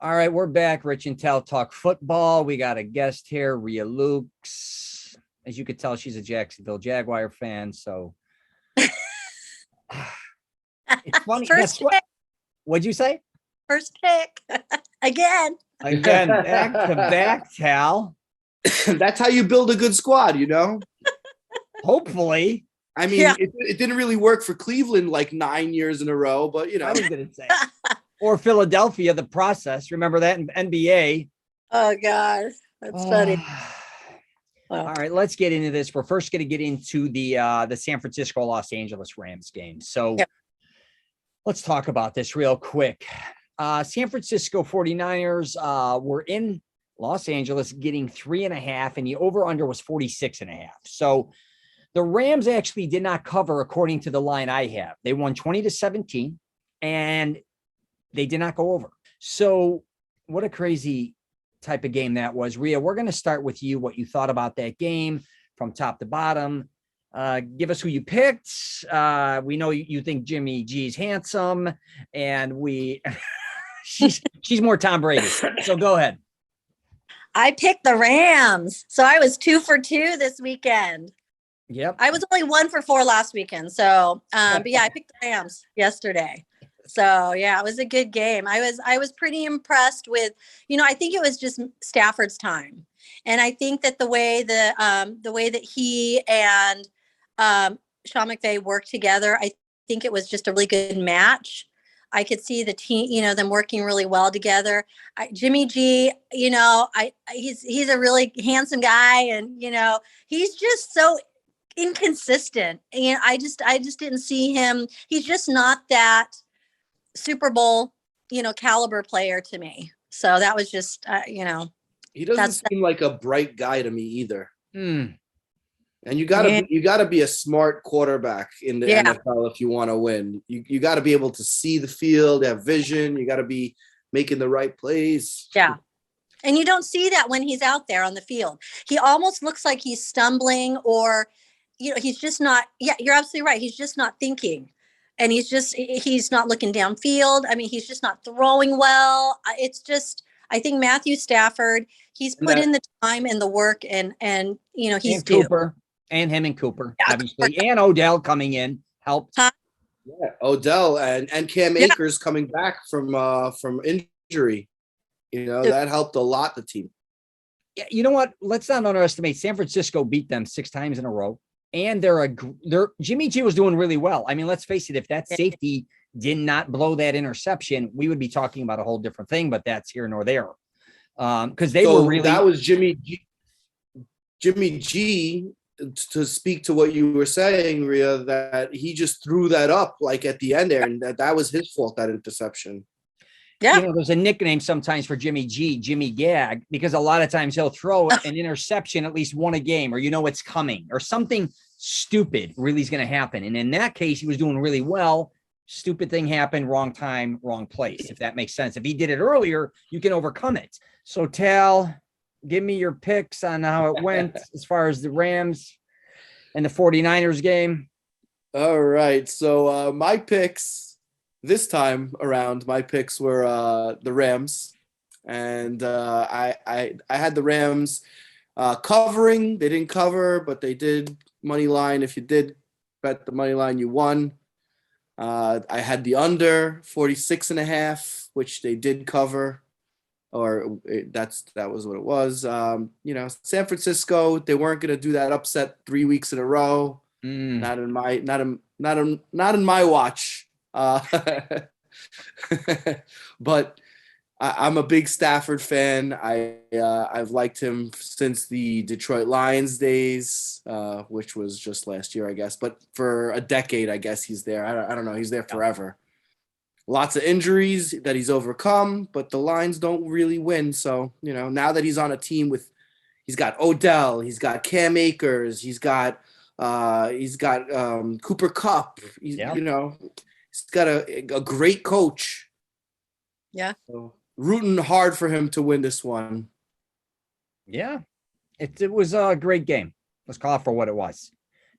All right, we're back. Rich and Tal talk football. We got a guest here, Ria Loeks. As you could tell, she's a Jacksonville Jaguar fan. So it's funny. Guess First what? pick, What'd you say? first pick again. Again, back to back, Tal. That's how you build a good squad, you know? Hopefully. I mean, Yeah. it didn't really work for Cleveland like 9 years in a row, but you know. I was going to say. Or Philadelphia, the process. Remember that in NBA? Oh God, that's funny. All right, let's get into this. We're first going to get into the San Francisco Los Angeles Rams game. So let's talk about this real quick. San Francisco 49ers were in Los Angeles getting 3.5, and the over-under was 46.5. So the Rams actually did not cover according to the line I have. They won 20-17, and they did not go over. So what a crazy type of game that was. Ria, we're going to start with you, what you thought about that game from top to bottom. Give us who you picked. We know you think Jimmy G's handsome, and she's more Tom Brady. So go ahead. I picked the Rams, so I was 2 for 2 this weekend. Yep. I was only 1 for 4 last weekend. So, but yeah, I picked the Rams yesterday. So yeah, it was a good game. I was pretty impressed with, I think it was just Stafford's time, and I think that the way that he and Sean McVay worked together, I think it was just a really good match. I could see the team, them working really well together. Jimmy G, he's a really handsome guy, and he's just so inconsistent. And I just didn't see him. He's just not that Super Bowl, caliber player to me. So that was just, He doesn't seem like a bright guy to me either. Mm. And you gotta be a smart quarterback in the NFL if you want to win. You got to be able to see the field, have vision. You got to be making the right plays. Yeah. And you don't see that when he's out there on the field. He almost looks like he's stumbling, or, he's just not. Yeah, you're absolutely right. He's just not thinking. And he's not looking downfield. I mean, he's just not throwing well. It's just, I think Matthew Stafford, he's put in the time and the work, and he's and Cooper and him and Cooper, obviously, and Odell coming in helped. Yeah, Odell and Cam Akers coming back from injury. That helped a lot, the team. Yeah, you know what? Let's not underestimate. San Francisco beat them 6 times in a row. And they're Jimmy G was doing really well. I mean, let's face it, if that safety did not blow that interception, we would be talking about a whole different thing, but that's here nor there. Because that was Jimmy G. Jimmy G, to speak to what you were saying, Ria, that he just threw that up like at the end there, and that was his fault, that interception. Yeah. There's a nickname sometimes for Jimmy G, Jimmy Gag, because a lot of times he'll throw an interception at least one a game, or it's coming, or something stupid really is going to happen. And in that case, he was doing really well. Stupid thing happened, wrong time, wrong place, if that makes sense. If he did it earlier, you can overcome it. So, Tal, give me your picks on how it went as far as the Rams and the 49ers game. All right. So my picks this time around, my picks were the Rams, and I had the Rams covering. They didn't cover, but they did money line. If you did bet the money line, you won. I had the under 46.5, which they did cover, or that was what it was. San Francisco, they weren't going to do that upset 3 weeks in a row. Not in my watch. But I'm a big Stafford fan. I've liked him since the Detroit Lions days, which was just last year, I guess. But for a decade, I guess he's there. I don't know. He's there forever. Lots of injuries that he's overcome, but the Lions don't really win. So, now that he's on a team he's got Odell, he's got Cam Akers, he's got Cooper Kupp. He's got a great coach. Yeah. So, rooting hard for him to win this one. Yeah. It was a great game. Let's call it for what it was.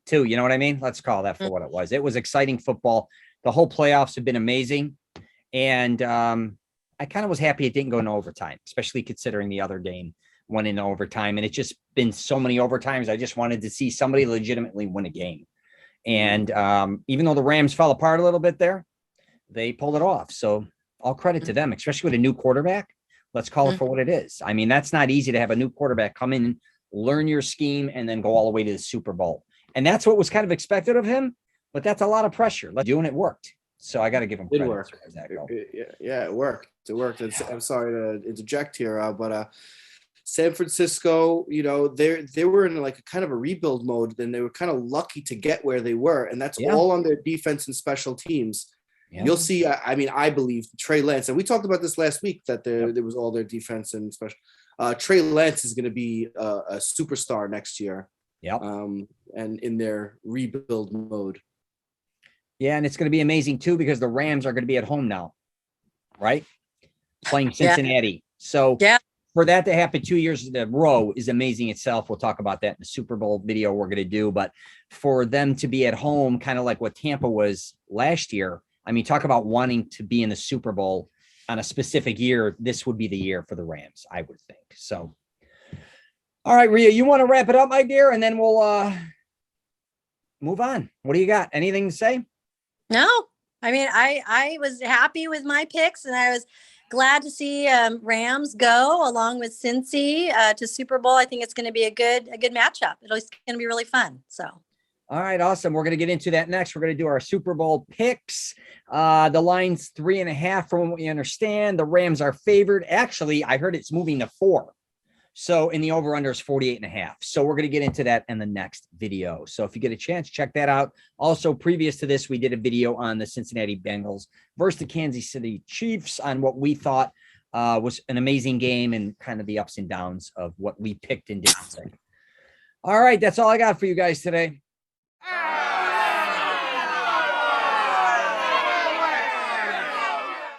Too, you know what I mean? Let's call that for what it was. It was exciting football. The whole playoffs have been amazing. And I kind of was happy it didn't go into overtime, especially considering the other game went into overtime. And it's just been so many overtimes. I just wanted to see somebody legitimately win a game. And even though the Rams fell apart a little bit there, they pulled it off. So all credit to them, especially with a new quarterback. Let's call it for what it is. I mean, that's not easy to have a new quarterback come in, learn your scheme, and then go all the way to the Super Bowl. And that's what was kind of expected of him, but that's a lot of pressure. Doing it worked. So I got to give him credit. It worked. Yeah, it worked. It worked. I'm sorry to interject here, but San Francisco, you know, they were in like a kind of a rebuild mode, and they were kind of lucky to get where they were, and that's all on their defense and special teams. Yeah. You'll see. I mean, I believe Trey Lance, and we talked about this last week, that there was all their defense and special. Trey Lance is going to be a superstar next year. Yeah. And in their rebuild mode. Yeah, and it's going to be amazing too, because the Rams are going to be at home now, right? Playing Cincinnati. So for that to happen 2 years in a row is amazing itself. We'll talk about that in the Super Bowl video we're going to do. But for them to be at home, kind of like what Tampa was last year, I mean, talk about wanting to be in the Super Bowl on a specific year. This would be the year for the Rams, I would think. So, all right, Ria, you want to wrap it up, my dear, and then we'll move on. What do you got? Anything to say? No, I mean, I was happy with my picks, and I was glad to see Rams go along with Cincy to Super Bowl. I think it's going to be a good matchup. It's going to be really fun. So. All right, awesome. We're going to get into that next. We're going to do our Super Bowl picks. The line's 3.5 from what we understand. The Rams are favored. Actually, I heard it's moving to 4. So in the over-under is 48.5. So we're going to get into that in the next video. So if you get a chance, check that out. Also, previous to this, we did a video on the Cincinnati Bengals versus the Kansas City Chiefs on what we thought was an amazing game and kind of the ups and downs of what we picked and didn't say. All right, that's all I got for you guys today.